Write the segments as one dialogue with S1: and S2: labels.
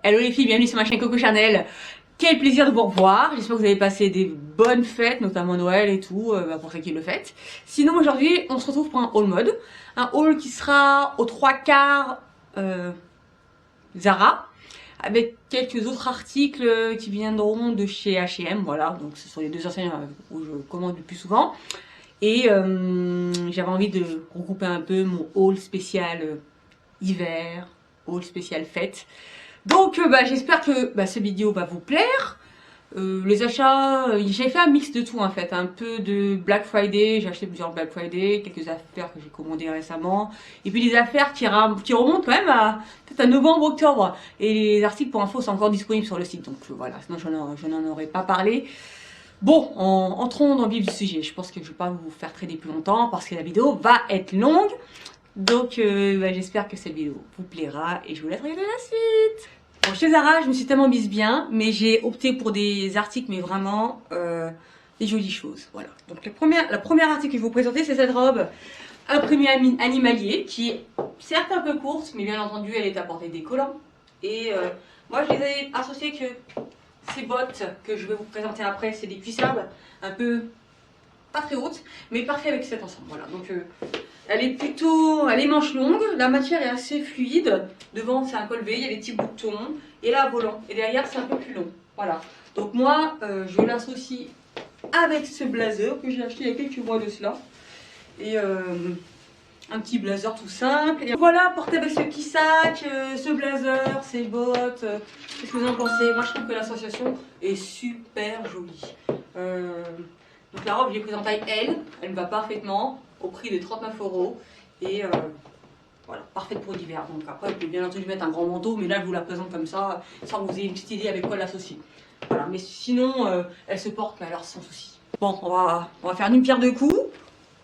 S1: Hello les filles, bienvenue sur ma chaîne Coco Chanel. Quel plaisir de vous revoir. J'espère que vous avez passé des bonnes fêtes, notamment Noël et tout, pour ceux qui le fêtent. Sinon aujourd'hui, on se retrouve pour un haul mode. Un haul qui sera aux 3/4 Zara, avec quelques autres articles qui viendront de chez H&M. Voilà, donc ce sont les deux enseignes où je commande le plus souvent. Et j'avais envie de regrouper un peu mon haul spécial hiver, haul spécial fête. Donc j'espère que cette vidéo va vous plaire. Les achats, j'ai fait un mix de tout en fait, un peu de Black Friday, j'ai acheté plusieurs Black Friday, quelques affaires que j'ai commandées récemment, et puis des affaires qui remontent quand même à peut-être à novembre-octobre. Et les articles pour info sont encore disponibles sur le site, donc voilà, sinon je n'en aurais pas parlé. Bon, entrons dans le vif du sujet. Je pense que je ne vais pas vous faire traîner plus longtemps parce que la vidéo va être longue. Donc j'espère que cette vidéo vous plaira et je vous laisse regarder la suite. Bon, chez Zara, je me suis tellement mise bien, mais j'ai opté pour des articles, mais vraiment des jolies choses. Voilà. Donc la première article que je vais vous présenter, c'est cette robe imprimée animalier, qui est certes un peu courte, mais bien entendu, elle est à portée des collants. Et moi, je les ai associées que ces bottes que je vais vous présenter après, c'est des cuissardes un peu pas très hautes, mais parfait avec cet ensemble. Voilà. Donc elle est manche longue, la matière est assez fluide. Devant c'est un col V, il y a des petits boutons, et là volant. Et derrière c'est un peu plus long. Voilà. Donc moi je l'associe avec ce blazer que j'ai acheté il y a quelques mois de cela. Et un petit blazer tout simple. Et voilà, porté avec ce petit sac, ce blazer, ces bottes. Qu'est-ce que vous en pensez? Moi je trouve que l'association est super jolie. Donc la robe, je l'ai prise en taille L, elle me va parfaitement, au prix de 39 €. Et voilà, parfaite pour l'hiver. Donc après, vous pouvez bien entendu mettre un grand manteau, mais là je vous la présente comme ça, sans que vous ayez une petite idée avec quoi l'associer. Voilà, mais sinon, elle se porte, mais alors sans souci. Bon, on va faire une pierre deux coups.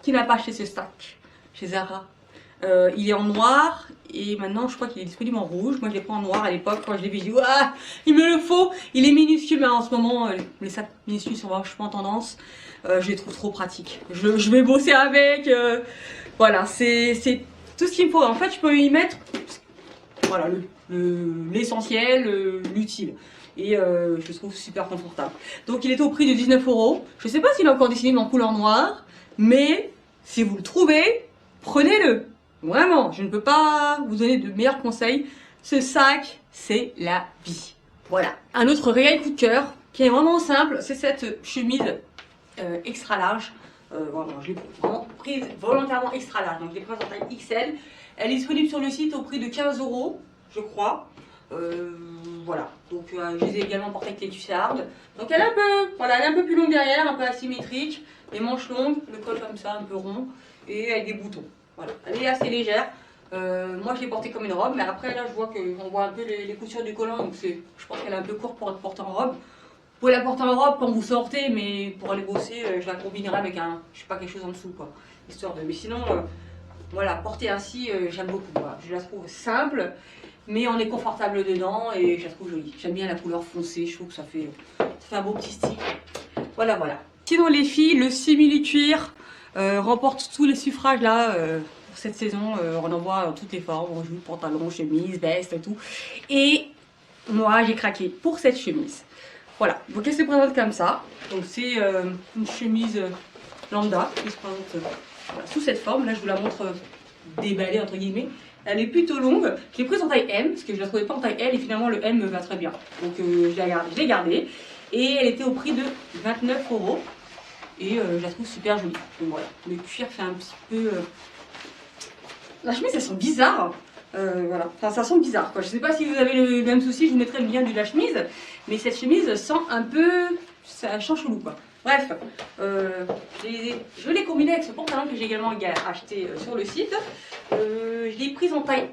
S1: Qui n'a pas acheté ce sac chez Zara? Il est en noir et maintenant je crois qu'il est disponible en rouge. Moi je l'ai pris en noir à l'époque quand je l'ai vu, je dis ah, il me le faut. Il est minuscule, mais en ce moment les sacs minuscules sont vachement en tendance. Je les trouve trop pratiques. Je vais bosser avec. Voilà, c'est tout ce qu'il me faut. En fait, je peux y mettre voilà l'essentiel, l'utile. Et je le trouve super confortable. Donc il est au prix de 19 €. Je sais pas s'il est encore disponible en couleur noire, mais si vous le trouvez, prenez-le. Vraiment, je ne peux pas vous donner de meilleurs conseils. Ce sac, c'est la vie. Voilà. Un autre réel coup de cœur, qui est vraiment simple, c'est cette chemise extra large. Vraiment, je l'ai vraiment prise volontairement extra large. Donc je l'ai prise en taille XL. Elle est disponible sur le site au prix de 15 €, je crois. Voilà. Donc je les ai également portées avec les cuissardes. Donc elle est elle est un peu plus longue derrière, un peu asymétrique. Les manches longues, le col comme ça, un peu rond, et avec des boutons. Voilà, elle est assez légère. Moi je l'ai portée comme une robe, mais après là je vois qu'on voit un peu les coutures du collant, donc je pense qu'elle est un peu courte pour être portée en robe. Vous pouvez la porter en robe quand vous sortez, mais pour aller bosser, je la combinerai avec je sais pas, quelque chose en dessous, quoi. Histoire de. Mais sinon, voilà, porter ainsi, j'aime beaucoup. Voilà. Je la trouve simple, mais on est confortable dedans et je la trouve jolie. J'aime bien la couleur foncée, je trouve que ça fait un beau petit style. Voilà, voilà. Sinon les filles, le simili-cuir remporte tous les suffrages là pour cette saison. On en voit toutes les formes, on joue pantalon, chemise, veste et tout. Et moi j'ai craqué pour cette chemise. Voilà, donc elle se présente comme ça. Donc c'est une chemise lambda qui se présente voilà, sous cette forme. Là je vous la montre déballée entre guillemets. Elle est plutôt longue. Je l'ai prise en taille M parce que je la trouvais pas en taille L et finalement le M me va très bien. Donc je l'ai gardée. Et elle était au prix de 29 €. Et je la trouve super jolie. Donc voilà, le cuir fait un petit peu. La chemise, elle sent bizarre. Voilà, enfin ça sent bizarre quoi. Je sais pas si vous avez le même souci, je vous mettrai le lien de la chemise. Mais cette chemise sent un peu. Ça change chelou quoi. Bref, je l'ai combinée avec ce pantalon que j'ai également acheté sur le site. Je l'ai prise en taille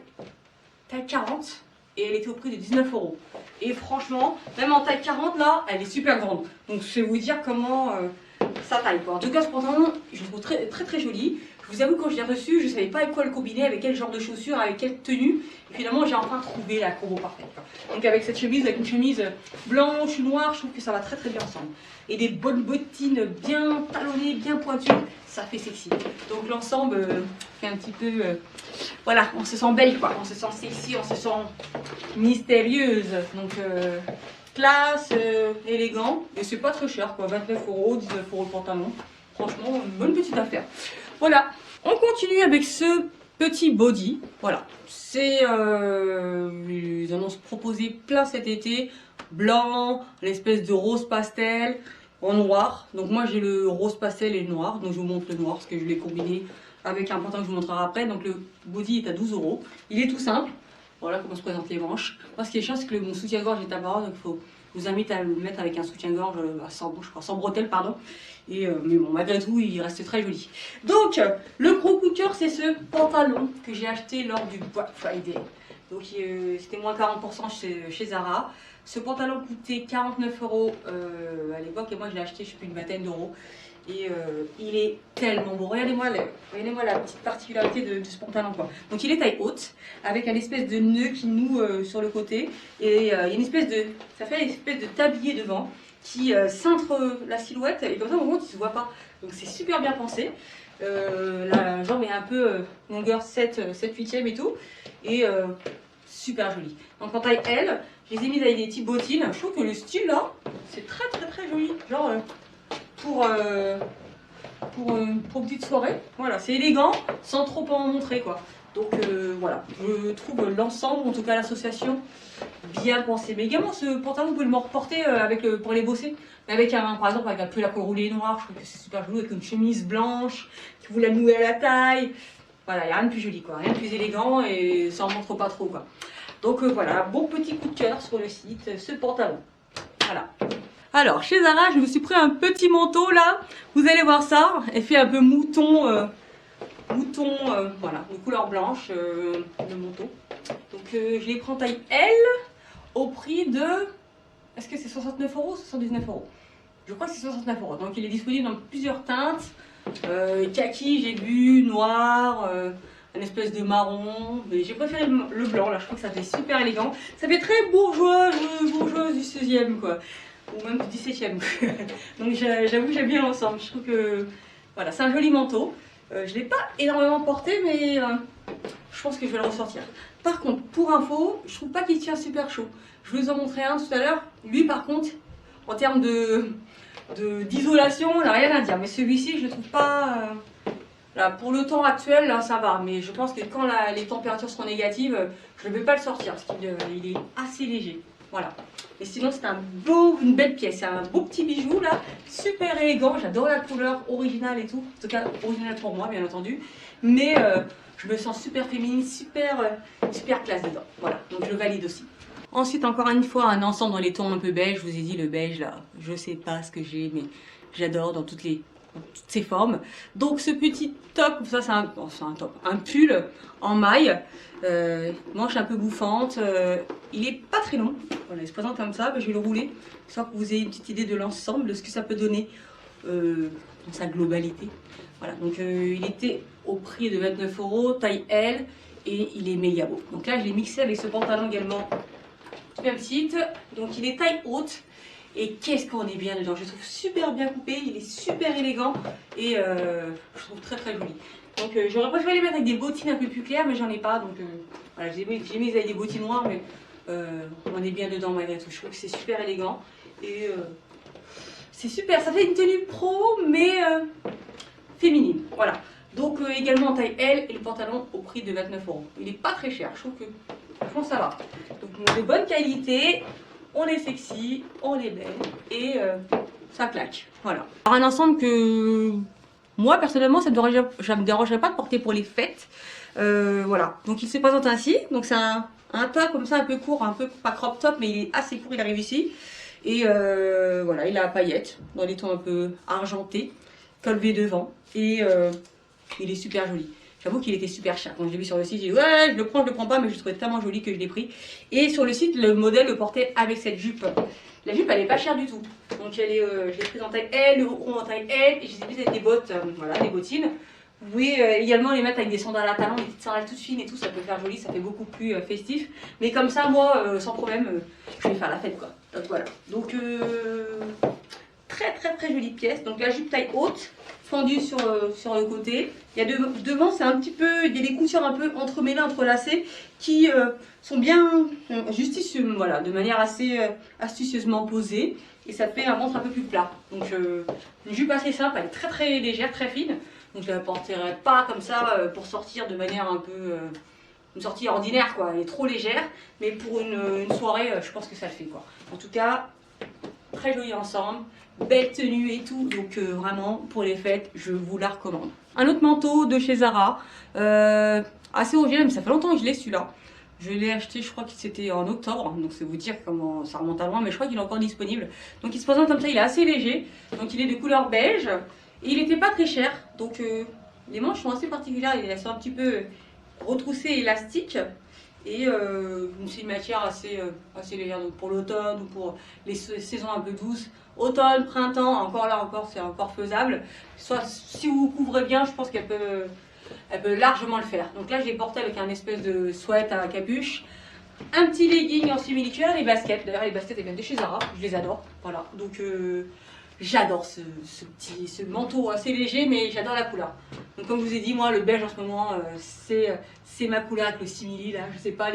S1: 40. Et elle était au prix de 19 €. Et franchement, même en taille 40 là, elle est super grande. Donc je vais vous dire comment ça taille quoi. En tout cas ce pantalon, je le trouve très très très joli. Je Je vous avoue, quand je l'ai reçu, je ne savais pas avec quoi le combiner, avec quel genre de chaussures, avec quelle tenue. Et finalement, j'ai enfin trouvé la combo parfaite. Donc avec cette chemise, avec une chemise blanche ou noire, je trouve que ça va très très bien ensemble. Et des bonnes bottines bien talonnées, bien pointues, ça fait sexy. Donc l'ensemble fait un petit peu... voilà, on se sent belle quoi, on se sent sexy, on se sent mystérieuse. Donc classe, élégant. Et c'est pas très cher quoi, 29 €, 19 € le pantalon. Franchement, une bonne petite affaire. Voilà, on continue avec ce petit body. Voilà, c'est ils en ont proposé plein cet été. Blanc, l'espèce de rose pastel en noir. Donc moi j'ai le rose pastel et le noir. Donc je vous montre le noir parce que je l'ai combiné avec un pantalon que je vous montrerai après. Donc le body est à 12 €. Il est tout simple. Voilà comment se présentent les manches. Moi ce qui est chiant c'est que mon soutien-gorge est à bas. Donc je vous invite à le mettre avec un soutien-gorge sans bretelles, pardon. Et, mais bon, malgré tout, il reste très joli. Donc, le gros coup de cœur, c'est ce pantalon que j'ai acheté lors du Black Friday. Donc, c'était moins 40% chez Zara. Ce pantalon coûtait 49 € à l'époque et moi, je l'ai acheté, je sais plus, une vingtaine d'euros. Et il est tellement beau. Regardez-moi la petite particularité de ce pantalon quoi. Donc il est taille haute avec un espèce de nœud qui noue sur le côté et il y a une espèce de, ça fait une espèce de tablier devant qui cintre la silhouette et comme ça au moment il se voit pas. Donc c'est super bien pensé. La jambe est un peu longueur 7/8e et tout et super joli. Donc en taille L, je les ai mises avec des petites bottines. Je trouve que le style là, c'est très très très joli. Genre pour petite soirée. Voilà, c'est élégant sans trop en montrer quoi. Donc voilà, je trouve l'ensemble, en tout cas l'association, bien pensée. Mais également ce pantalon, vous pouvez le reporter pour les bosser. Avec par exemple avec un peu la col roulée noire, je trouve que c'est super joli avec une chemise blanche, qui vous la nouez à la taille. Voilà, il n'y a rien de plus joli quoi, rien de plus élégant et ça en montre pas trop quoi. Donc voilà, bon petit coup de cœur sur le site, ce pantalon. Voilà. Alors, chez Zara, je me suis pris un petit manteau là. Vous allez voir ça. Elle fait un peu mouton, voilà, de couleur blanche, le manteau. Donc, je l'ai pris en taille L au prix de... Est-ce que c'est 69 € ou 79 €? Je crois que c'est 69 €. Donc, il est disponible dans plusieurs teintes. Kaki, j'ai vu, noir, un espèce de marron. Mais j'ai préféré le blanc là. Je trouve que ça fait super élégant. Ça fait très bourgeoise du 16e quoi. Ou même du 17e. Donc j'avoue j'aime bien l'ensemble. Je trouve que voilà, c'est un joli manteau. Je ne l'ai pas énormément porté, mais je pense que je vais le ressortir. Par contre, pour info, je trouve pas qu'il tient super chaud. Je vous en montrer un tout à l'heure. Lui, par contre, en termes d'isolation, on n'a rien à dire. Mais celui-ci, je le trouve pas. Là, pour le temps actuel, là, ça va. Mais je pense que quand les températures seront négatives, je ne vais pas le sortir parce qu'il est assez léger. Voilà. Et sinon, c'est une belle pièce. C'est un beau petit bijou là, super élégant. J'adore la couleur originale et tout. En tout cas, originale pour moi, bien entendu. Mais je me sens super féminine, super classe dedans. Voilà. Donc je valide aussi. Ensuite, encore une fois, un ensemble dans les tons un peu beige. Je vous ai dit, le beige là, je sais pas ce que j'ai, mais j'adore dans toutes ses formes. Donc ce petit top, ça c'est un pull en maille, manche un peu bouffante, il est pas très long, voilà, il se présente comme ça, je vais le rouler, histoire que vous ayez une petite idée de l'ensemble, de ce que ça peut donner dans sa globalité. Voilà, donc il était au prix de 29 €, taille L, et il est méga beau. Donc là je l'ai mixé avec ce pantalon également du même site, donc il est taille haute. Et qu'est-ce qu'on est bien dedans, je le trouve super bien coupé, il est super élégant et je trouve très très joli. Donc j'aurais préféré les mettre avec des bottines un peu plus claires mais j'en ai pas, donc voilà, j'ai mis avec des bottines noires mais on est bien dedans malgré tout. Je trouve que c'est super élégant et c'est super, ça fait une tenue pro mais féminine, voilà. Donc également en taille L et le pantalon au prix de 29 €. Il est pas très cher, je trouve que franchement ça va. Donc de bonne qualité. On est sexy, on est belle et ça claque. Voilà. Alors un ensemble que moi personnellement ça me dérangerait pas de porter pour les fêtes. Voilà. Donc il se présente ainsi. Donc c'est un top comme ça un peu court, un peu pas crop top mais il est assez court, il arrive ici. Et voilà, il a paillettes dans les tons un peu argentés, col V devant et il est super joli. J'avoue qu'il était super cher. Quand je l'ai vu sur le site, j'ai dit ouais, je le prends pas, mais je le trouvais tellement joli que je l'ai pris. Et sur le site, le modèle le portait avec cette jupe. La jupe, elle est pas chère du tout. Donc je l'ai prise en taille L, le haut en taille L, et je les ai prises avec des bottes, voilà, des bottines. Vous pouvez également les mettre avec des sandales à talons, des petites sandales toutes fines et tout, ça peut faire joli, ça fait beaucoup plus festif. Mais comme ça, moi, sans problème, je vais faire la fête quoi. Donc voilà. Donc très jolie pièce. Donc la jupe taille haute, fendue sur le côté. Il y a devant, c'est un petit peu, il y a des coutures un peu entremêlées, entrelacées, qui sont bien justicieuses, voilà, de manière assez astucieusement posée. Et ça fait un ventre un peu plus plat. Donc une jupe assez simple, elle est très légère, très fine. Donc je ne la porterai pas comme ça pour sortir de manière un peu... une sortie ordinaire quoi, elle est trop légère. Mais pour une soirée, je pense que ça le fait quoi. En tout cas, très joli ensemble. Belle tenue et tout, donc vraiment pour les fêtes, je vous la recommande. Un autre manteau de chez Zara, assez original, mais ça fait longtemps que je l'ai celui-là. Je l'ai acheté, je crois que c'était en octobre, donc c'est vous dire comment ça remonte à loin, mais je crois qu'il est encore disponible. Donc il se présente comme ça, il est assez léger, donc il est de couleur beige, et il n'était pas très cher, donc les manches sont assez particulières, elles sont un petit peu retroussées et élastiques. Et c'est une matière assez légère, donc pour l'automne ou pour les saisons un peu douces, automne, printemps, encore là encore c'est encore faisable. Soit si vous vous couvrez bien, je pense qu'elle peut largement le faire. Donc là je l'ai porté avec un espèce de sweat à capuche, un petit legging en simili-cuir, les baskets. D'ailleurs les baskets elles viennent de chez Zara, je les adore. Voilà, donc j'adore ce manteau assez léger, mais j'adore la couleur. Donc comme je vous ai dit, moi le beige en ce moment, c'est ma couleur avec le simili là. Je sais pas,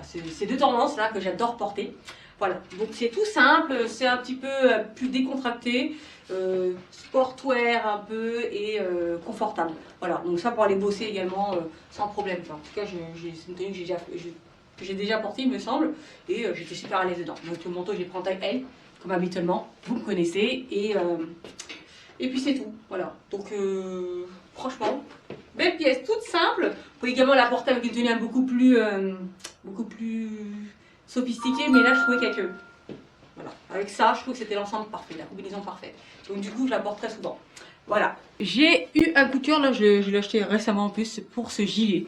S1: ces deux tendances là que j'adore porter. Voilà, donc c'est tout simple, c'est un petit peu plus décontracté, sportwear un peu et confortable. Voilà, donc ça pour aller bosser également sans problème. Enfin, en tout cas, c'est une tenue que j'ai déjà portée, il me semble, et j'étais super à l'aise dedans. Donc le manteau, j'ai pris en taille L, comme habituellement, vous me connaissez, et puis c'est tout. Voilà, donc franchement, belle pièce, toute simple. Vous pouvez également la porter avec une tenue beaucoup plus sophistiquée, mais là je trouvais qu'avec voilà, avec ça, je trouve que c'était l'ensemble parfait, la combinaison parfaite. Donc du coup, je la porte très souvent. Voilà. J'ai eu un coup de cœur, là, je l'ai acheté récemment en plus pour ce gilet,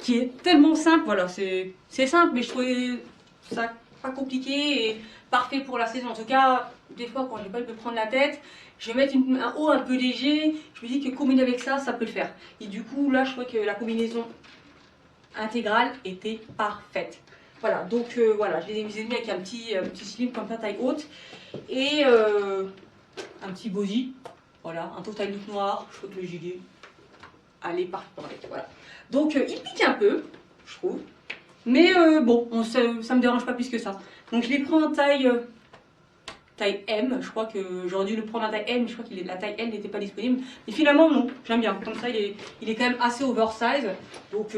S1: qui est tellement simple. Voilà, c'est simple, mais je trouvais ça pas compliqué et parfait pour la saison. En tout cas, des fois, quand j'ai pas eu de prendre la tête, je vais mettre un haut un peu léger. Je me dis que combiner avec ça, ça peut le faire. Et du coup, là, je trouvais que la combinaison intégrale était parfaite. Voilà, donc voilà, je les ai mis avec un petit slim comme ça, taille haute, et un petit body, voilà, un total look noir. Je trouve que le gilet, allez, parfait, voilà. Donc il pique un peu, je trouve, mais bon, ça me dérange pas plus que ça. Donc je les prends en taille M, je crois que j'aurais dû le prendre en taille M, mais je crois que la taille L n'était pas disponible. Mais finalement non, j'aime bien, comme ça il est quand même assez oversize, donc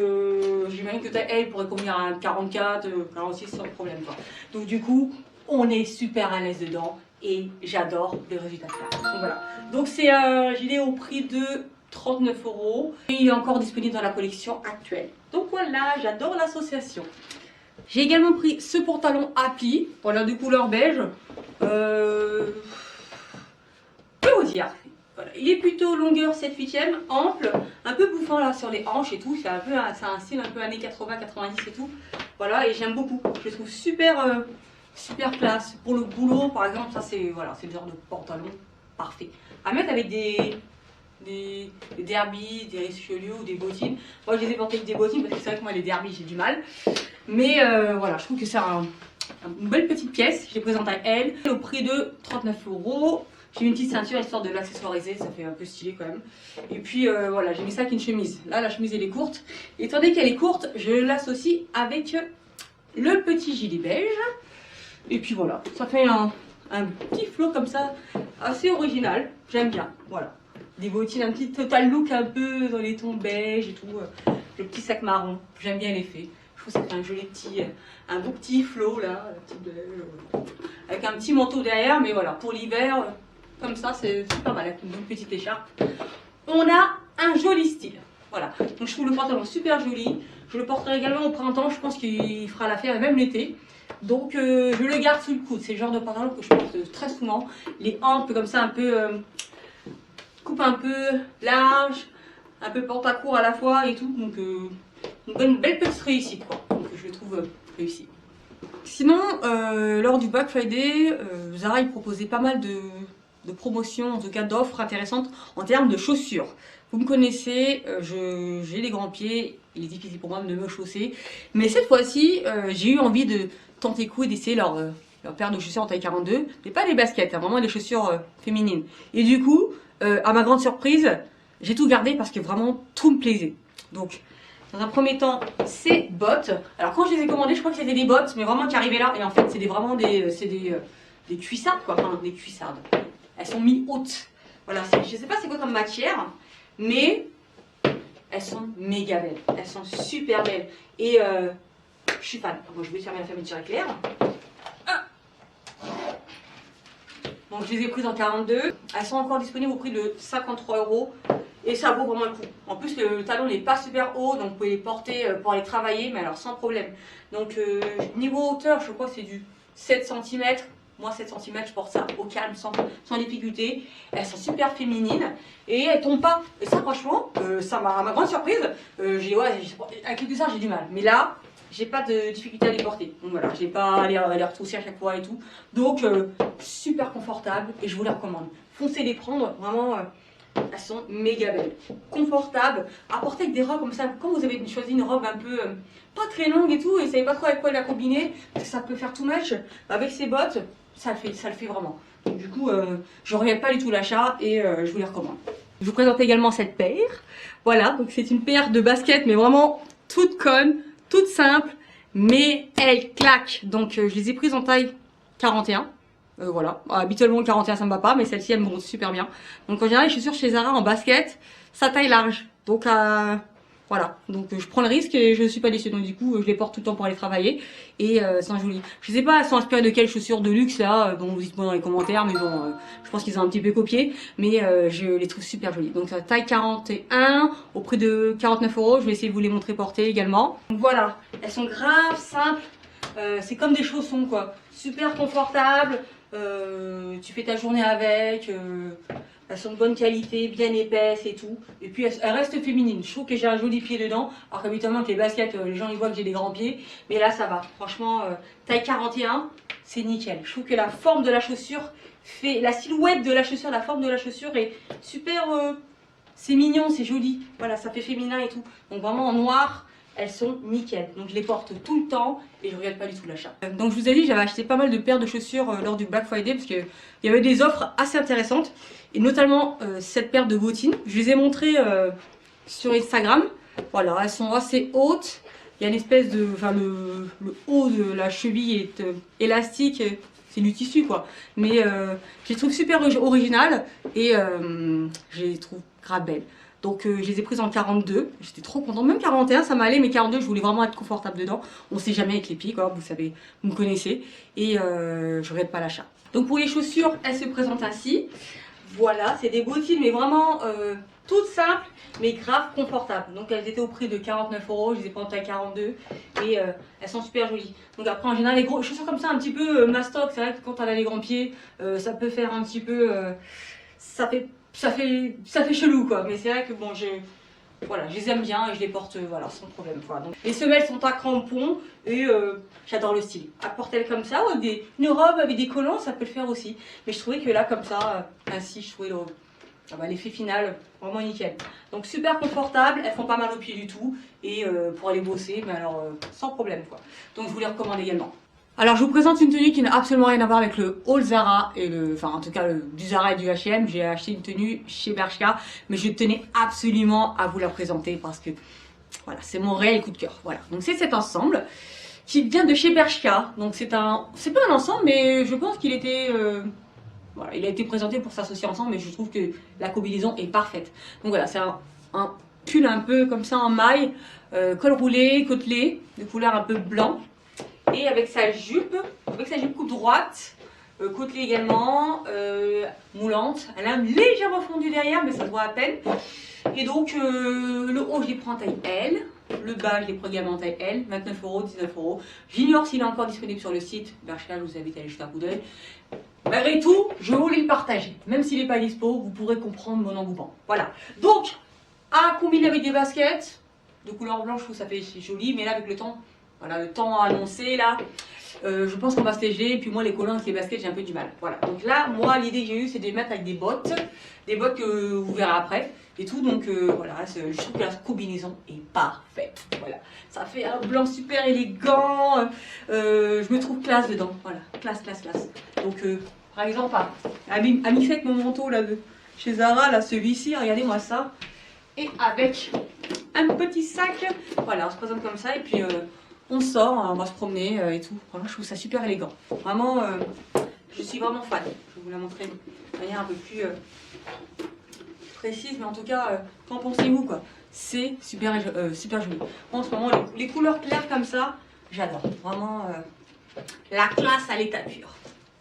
S1: j'imagine que taille L pourrait convenir à un 44, 46 sans problème quoi. Donc du coup, on est super à l'aise dedans et j'adore les résultats. Donc voilà, donc c'est un gilet au prix de 39 € et il est encore disponible dans la collection actuelle. Donc voilà, j'adore l'association. J'ai également pris ce pantalon Happy, voilà, de couleur beige. Que vous dire, voilà. Il est plutôt longueur 7/8e, ample, un peu bouffant là sur les hanches et tout. C'est un style un peu années 80-90 et tout. Voilà, et j'aime beaucoup. Je le trouve super classe. Pour le boulot, par exemple, ça c'est voilà, c'est le genre de pantalon parfait. À mettre avec des derbies, des Richelieu ou des bottines. Moi, je les ai portés avec des bottines parce que c'est vrai que moi, les derbies, j'ai du mal. Mais voilà, je trouve que c'est une belle petite pièce. Je l'ai présente à elle au prix de 39 €. J'ai une petite ceinture histoire de l'accessoiriser, ça fait un peu stylé quand même. Et puis voilà, j'ai mis ça avec une chemise. Là, la chemise elle est courte. Et étant donné qu'elle est courte, je l'associe avec le petit gilet beige. Et puis voilà, ça fait un petit flow comme ça, assez original. J'aime bien, voilà. Des bottines, un petit total look un peu dans les tons beige et tout. Le petit sac marron, j'aime bien l'effet. Je trouve que ça fait un joli un beau petit flow là, avec un petit manteau derrière, mais voilà, pour l'hiver, comme ça, c'est pas mal, avec une bonne petite écharpe. On a un joli style, voilà. Donc je trouve le pantalon super joli. Je le porterai également au printemps, je pense qu'il fera l'affaire, même l'été. Donc je le garde sous le coude, c'est le genre de pantalon que je porte très souvent. Les hanches comme ça, un peu coupe un peu large, un peu pantacourt à la fois et tout, donc une belle petite réussite quoi. Donc je le trouve réussi. Sinon, lors du Black Friday, Zara il proposait pas mal de promotion, en tout cas d'offres intéressantes en termes de chaussures. Vous me connaissez, j'ai les grands pieds, il est difficile pour moi de me chausser. Mais cette fois-ci, j'ai eu envie de tenter le coup et d'essayer leur paire de chaussures en taille 42. Mais pas des baskets, hein, vraiment des chaussures féminines. Et du coup, à ma grande surprise, j'ai tout gardé parce que vraiment tout me plaisait. Donc, dans un premier temps, ces bottes. Alors quand je les ai commandées, je crois que c'était des bottes, mais vraiment qui arrivaient là. Et en fait, c'est vraiment des cuissardes, quoi. Enfin, des cuissardes. Elles sont mi-hautes. Voilà, je sais pas c'est quoi comme matière, mais elles sont méga belles. Elles sont super belles. Et je suis fan. Moi, je vais fermer la fermeture éclair. Donc, je les ai prises en 42. Elles sont encore disponibles au prix de 53 €. Et ça vaut vraiment le coup. En plus, le talon n'est pas super haut, donc vous pouvez les porter pour aller travailler, mais alors sans problème. Donc, niveau hauteur, je crois que c'est du 7 cm. Moi, 7 cm, je porte ça au calme, sans difficulté. Elles sont super féminines et elles tombent pas. Et ça, franchement, ça m'a, à ma grande surprise, avec les cuissards, j'ai du mal. Mais là, j'ai pas de difficulté à les porter. Donc voilà, j'ai pas à les retrousser à chaque fois et tout. Donc, super confortable et je vous les recommande. Foncez les prendre, vraiment. Elles sont méga belles, confortables, à porter avec des robes comme ça. Quand vous avez choisi une robe un peu pas très longue et tout, et vous savez pas trop avec quoi la combiner, parce que ça peut faire tout match, avec ces bottes, ça le fait vraiment. Donc du coup, je regrette pas du tout l'achat et je vous les recommande. Je vous présente également cette paire. Voilà, donc c'est une paire de baskets, mais vraiment toute conne, toute simple, mais elle claque. Donc je les ai prises en taille 41. Voilà, habituellement le 41 ça me va pas, mais celle-ci elle me monte super bien. Donc en général les chaussures chez Zara en basket, ça taille large. Donc voilà, donc je prends le risque et je suis pas déçue. Donc du coup je les porte tout le temps pour aller travailler et c'est joli. Je sais pas, elles sont inspirées de quelles chaussures de luxe là, bon vous dites-moi dans les commentaires, mais bon je pense qu'ils ont un petit peu copié, mais je les trouve super jolies. Donc taille 41 au prix de 49 €, je vais essayer de vous les montrer portées également. Donc voilà, elles sont graves, simples, c'est comme des chaussons quoi, super confortables. Tu fais ta journée avec, elles sont de bonne qualité, bien épaisses et tout. Et puis elles restent féminines. Je trouve que j'ai un joli pied dedans. Alors qu'habituellement avec les baskets, les gens ils voient que j'ai des grands pieds. Mais là ça va. Franchement, taille 41, c'est nickel. Je trouve que la forme de la chaussure fait. La silhouette de la chaussure, la forme de la chaussure est super. C'est mignon, c'est joli. Voilà, ça fait féminin et tout. Donc vraiment en noir. Elles sont nickel, donc je les porte tout le temps et je regrette pas du tout l'achat. Donc je vous ai dit, j'avais acheté pas mal de paires de chaussures lors du Black Friday parce qu'il y avait des offres assez intéressantes et notamment cette paire de bottines. Je les ai montrées sur Instagram. Voilà, elles sont assez hautes. Il y a une espèce de, enfin le haut de la cheville est élastique. C'est du tissu quoi, mais je les trouve super originales et je les trouve grave belles. Donc je les ai prises en 42, j'étais trop contente, même 41 ça m'allait, mais 42 je voulais vraiment être confortable dedans. On sait jamais avec les pieds quoi, vous savez, vous me connaissez, et je regrette pas l'achat. Donc pour les chaussures, elles se présentent ainsi. Voilà, c'est des bottines mais vraiment toutes simples, mais grave confortables. Donc elles étaient au prix de 49 €, je les ai prises en taille 42 et elles sont super jolies. Donc après en général les gros chaussures comme ça un petit peu mastoc, c'est vrai que quand on a les grands pieds, ça peut faire un petit peu, ça fait chelou quoi. Mais c'est vrai que bon voilà, je les aime bien et je les porte voilà sans problème quoi. Donc, les semelles sont à crampons et j'adore le style. À porter comme ça ou avec une robe avec des collants, ça peut le faire aussi. Mais je trouvais que là comme ça, ainsi je trouvais l'effet final vraiment nickel. Donc super confortable, elles font pas mal aux pieds du tout et pour aller bosser, mais alors sans problème quoi. Donc je vous les recommande également. Alors je vous présente une tenue qui n'a absolument rien à voir avec le haul Zara et enfin en tout cas du Zara et du H&M. J'ai acheté une tenue chez Bershka, mais je tenais absolument à vous la présenter parce que voilà, c'est mon réel coup de cœur. Voilà, donc c'est cet ensemble qui vient de chez Bershka. Donc c'est pas un ensemble, mais je pense qu'il était voilà, il a été présenté pour s'associer ensemble, mais je trouve que la combinaison est parfaite. Donc voilà, c'est un pull un peu comme ça en maille, col roulé, côtelé, de couleur un peu blanc. Et avec sa jupe coupe droite, côtelée également, moulante. Elle a légèrement fondu derrière, mais ça se voit à peine. Et donc, le haut, je l'ai pris en taille L. Le bas, je l'ai pris également en taille L. 29 €, 19 €. J'ignore s'il est encore disponible sur le site. Bershka, je vous invite à aller jeter un coup d'œil. Malgré tout, je voulais le partager. Même s'il n'est pas dispo, vous pourrez comprendre mon engouement. Voilà. Donc, à combiner avec des baskets de couleur blanche, je trouve ça fait joli. Mais là, avec le temps, Voilà, le temps annoncé là. Je pense qu'on va se léger, et puis moi les collants avec les baskets j'ai un peu du mal. Voilà, donc là moi l'idée que j'ai eue c'est de les mettre avec des bottes que vous verrez après et tout. Donc voilà, je trouve que la combinaison est parfaite. Voilà, ça fait un blanc super élégant, je me trouve classe dedans. Voilà, classe. Donc par exemple à mixer avec mon manteau là de chez Zara, là celui-ci, regardez-moi ça. Et avec un petit sac, voilà, on se présente comme ça et puis on sort, on va se promener et tout. Voilà, je trouve ça super élégant. Vraiment, je suis vraiment fan. Je vais vous la montrer de manière un peu plus précise, mais en tout cas, qu'en pensez-vous quoi? C'est super, super joli. En ce moment, les couleurs claires comme ça, j'adore. Vraiment, la classe à l'état pur.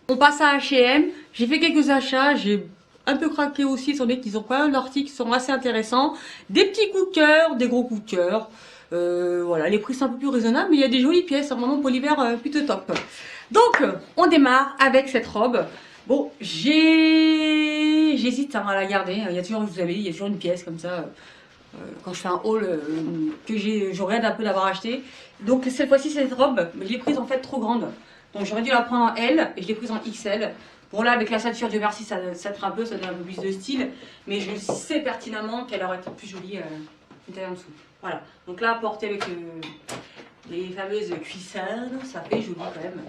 S1: On passe à H&M. J'ai fait quelques achats, j'ai un peu craqué aussi, étant donné qu'ils ont pas mal d'articles qui sont assez intéressants. Des petits coups de cœur, des gros coups de cœur. Voilà, les prix sont un peu plus raisonnables, mais il y a des jolies pièces, vraiment pour l'hiver plutôt top. Donc, on démarre avec cette robe. Bon, j'hésite à la garder. Il y a toujours, vous savez, il y a toujours une pièce comme ça. Quand je fais un haul que je regrette un peu d'avoir acheté. Donc cette fois-ci cette robe, je l'ai prise en fait trop grande. Donc j'aurais dû la prendre en L et je l'ai prise en XL. Bon là avec la ceinture de merci ça traîne un peu, ça donne un peu plus de style. Mais je sais pertinemment qu'elle aurait été plus jolie une taille en dessous. Voilà. Donc là portée avec les fameuses cuissardes, ça fait joli quand même.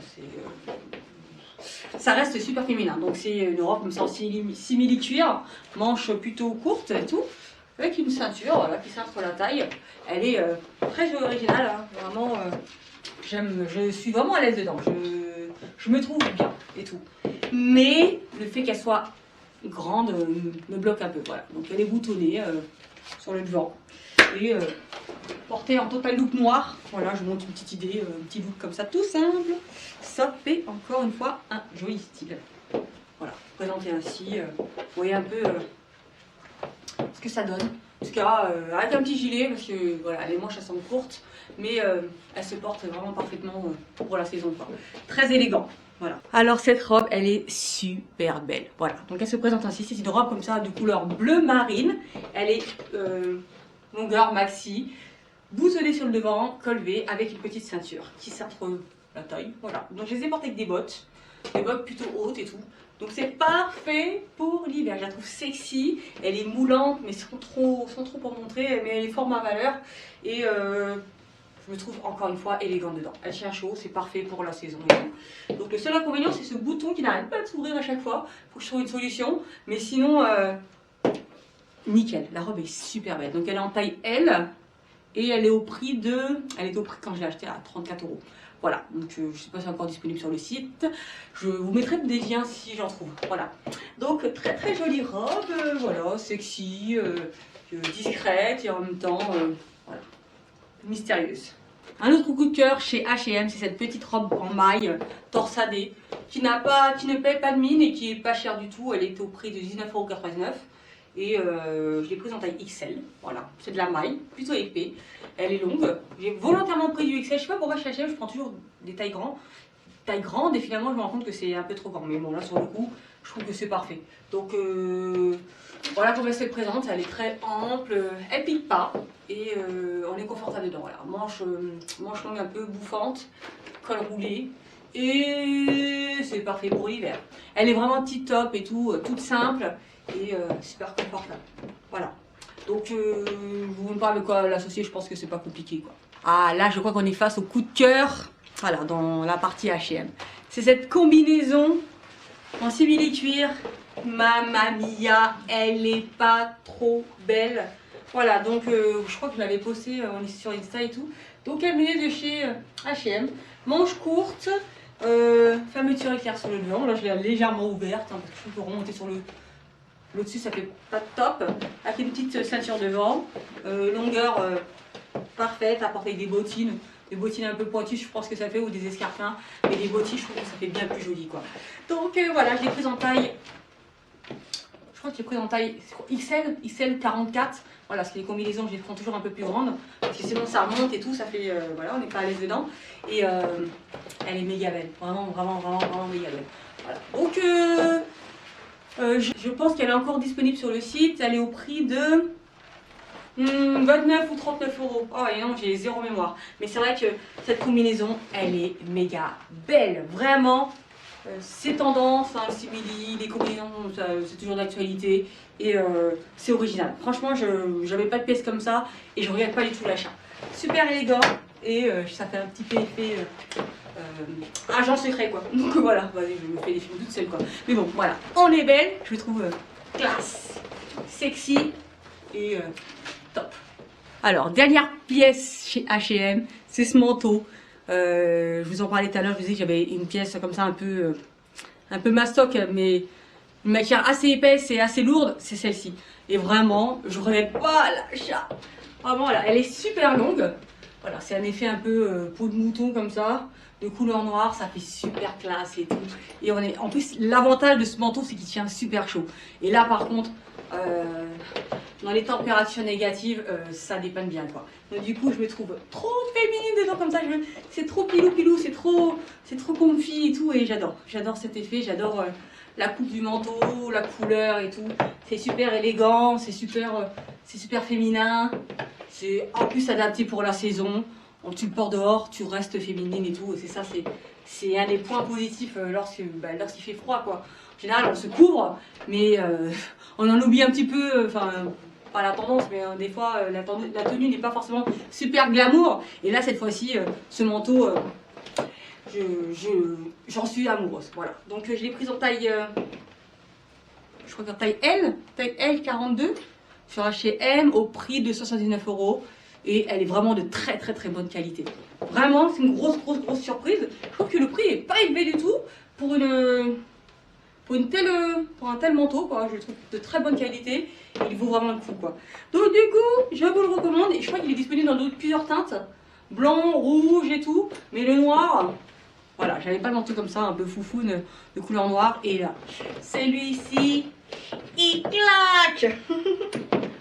S1: Ça reste super féminin. Donc c'est une robe comme ça en simili-cuir, manche plutôt courte et tout. Avec une ceinture voilà, qui cintre la taille. Elle est très originale, hein. Vraiment, je suis vraiment à l'aise dedans. Je me trouve bien et tout. Mais le fait qu'elle soit grande me bloque un peu. Voilà. Donc elle est boutonnée sur le devant. Et portée en total look noir. Voilà, je vous montre une petite idée, un petit look comme ça, tout simple. Ça fait encore une fois un joli style. Voilà, présenté ainsi. Vous voyez un peu ce que ça donne. En tout cas, avec un petit gilet, parce que voilà, les manches elles sont courtes, mais elle se porte vraiment parfaitement pour la saison. Quoi. Très élégant. Voilà. Alors cette robe, elle est super belle. Voilà. Donc elle se présente ainsi. C'est une robe comme ça de couleur bleu marine. Elle est longueur maxi, boutonnée sur le devant, col V, avec une petite ceinture qui cintre la taille. Voilà. Donc je les ai portées avec des bottes plutôt hautes et tout. Donc c'est parfait pour l'hiver. Je la trouve sexy. Elle est moulante, mais sans trop pour montrer. Mais elle est fort ma valeur. Et je me trouve encore une fois élégante dedans. Elle tient chaud, c'est parfait pour la saison. Donc le seul inconvénient, c'est ce bouton qui n'arrête pas de s'ouvrir à chaque fois. Il faut que je trouve une solution. Mais sinon, nickel. La robe est super belle. Donc elle est en taille L. Et elle est au prix de... Elle est au prix quand je l'ai achetée à 34 €. Voilà, donc je ne sais pas si c'est encore disponible sur le site. Je vous mettrai des liens si j'en trouve. Voilà. Donc très très jolie robe, voilà, sexy, discrète et en même temps, voilà, mystérieuse. Un autre coup de cœur chez H&M, c'est cette petite robe en maille torsadée qui ne paye pas de mine et qui est pas chère du tout. Elle est au prix de 19,99 €. Et je l'ai prise en taille XL, voilà, c'est de la maille, plutôt épais, elle est longue. J'ai volontairement pris du XL, je sais pas pourquoi chez H&M je prends toujours des tailles grandes et finalement je me rends compte que c'est un peu trop grand. Mais bon là sur le coup, je trouve que c'est parfait. Donc voilà comment elle se présente, elle est très ample, elle pique pas et on est confortable dedans. Voilà. Manche longue un peu bouffante, col roulé. Et c'est parfait pour l'hiver. Elle est vraiment tip top et tout, toute simple et super confortable. Voilà. Donc vous me parlez de quoi l'associer, je pense que c'est pas compliqué quoi. Ah là je crois qu'on est face au coup de cœur. Voilà, dans la partie H&M. C'est cette combinaison en simili-cuir. Mamma mia, elle est pas trop belle. Voilà, donc je crois que je l'avais posté sur Insta et tout. Donc elle venait de chez H&M. Manche courte. Fermeture éclair sur le devant, là je l'ai légèrement ouverte hein, parce que je peux remonter sur le dessus, ça fait pas de top, avec une petite ceinture devant, longueur parfaite, à porter avec des bottines un peu pointues, je pense que ça fait, ou des escarpins, mais des bottines, je trouve que ça fait bien plus joli quoi. Donc voilà, je l'ai prise en taille, je crois que j'ai pris en taille XL 44. Voilà, parce que les combinaisons, je les prends toujours un peu plus grandes. Parce que sinon, ça remonte et tout, ça fait... voilà, on n'est pas à l'aise dedans. Et elle est méga belle. Vraiment méga belle. Voilà. Donc, je pense qu'elle est encore disponible sur le site. Elle est au prix de 29 ou 39 euros. Oh et non, j'ai zéro mémoire. Mais c'est vrai que cette combinaison, elle est méga belle. Vraiment, c'est tendance, hein, le simili, les combinaisons, c'est toujours d'actualité. Et c'est original. Franchement, je n'avais pas de pièce comme ça et je regrette pas du tout l'achat. Super élégant et ça fait un petit peu effet agent secret quoi. Donc voilà, vas-y, je me fais des films toute seule quoi. Mais bon, voilà, on est belle, je trouve classe, sexy et top. Alors, dernière pièce chez H&M, c'est ce manteau. Je vous en parlais tout à l'heure, je vous disais que j'avais une pièce comme ça un peu mastoc, mais une matière assez épaisse et assez lourde, c'est celle-ci. Et vraiment, je regrette pas l'achat. Vraiment, elle est super longue. Voilà, c'est un effet un peu peau de mouton comme ça, de couleur noire, ça fait super classe et tout. Et en plus, l'avantage de ce manteau, c'est qu'il tient super chaud. Et là, par contre, dans les températures négatives, ça dépanne bien quoi. Donc du coup, je me trouve trop féminine dedans comme ça. C'est trop pilou pilou, c'est trop comfy et tout. Et j'adore cet effet, j'adore la coupe du manteau, la couleur et tout. C'est super élégant, c'est super féminin. C'est en plus adapté pour la saison. Tu le portes dehors, tu restes féminine et tout. C'est ça, c'est un des points positifs lorsqu'il fait froid quoi. En général, on se couvre, mais on en oublie un petit peu. Enfin, pas la tendance, mais des fois la tenue n'est pas forcément super glamour. Et là, cette fois-ci, ce manteau, j'en suis amoureuse. Voilà. Donc, je l'ai prise en taille, je crois qu'en taille L 42 sur H&M au prix de 79 euros. Et elle est vraiment de très bonne qualité. Vraiment, c'est une grosse surprise. Je trouve que le prix est pas élevé du tout pour un tel manteau, quoi. Je le trouve de très bonne qualité. Et il vaut vraiment le coup, quoi. Donc du coup, je vous le recommande. Et je crois qu'il est disponible dans plusieurs teintes. Blanc, rouge et tout. Mais le noir, voilà, j'avais pas de manteau comme ça, un peu foufoune de couleur noire. Et là, celui-ci, il claque.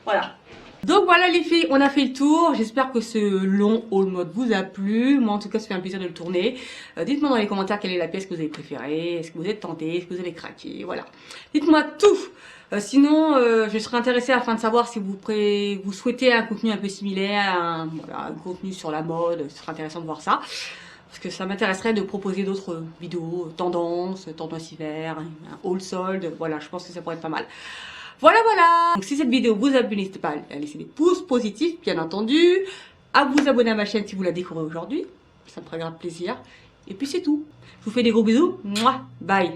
S1: Voilà. Donc voilà les filles, on a fait le tour. J'espère que ce long haul mode vous a plu. Moi en tout cas, ça fait un plaisir de le tourner. Dites-moi dans les commentaires quelle est la pièce que vous avez préférée. Est-ce que vous êtes tenté? Est-ce que vous avez craqué? Voilà. Dites-moi tout. Sinon, je serais intéressée afin de savoir si vous souhaitez un contenu un peu similaire, un contenu sur la mode. Ce serait intéressant de voir ça. Parce que ça m'intéresserait de proposer d'autres vidéos, tendance hiver, un haul solde. Voilà, je pense que ça pourrait être pas mal. Voilà. Donc si cette vidéo vous a plu, n'hésitez pas à laisser des pouces positifs, bien entendu. À vous abonner à ma chaîne si vous la découvrez aujourd'hui. Ça me ferait grave plaisir. Et puis c'est tout. Je vous fais des gros bisous. Mouah, bye.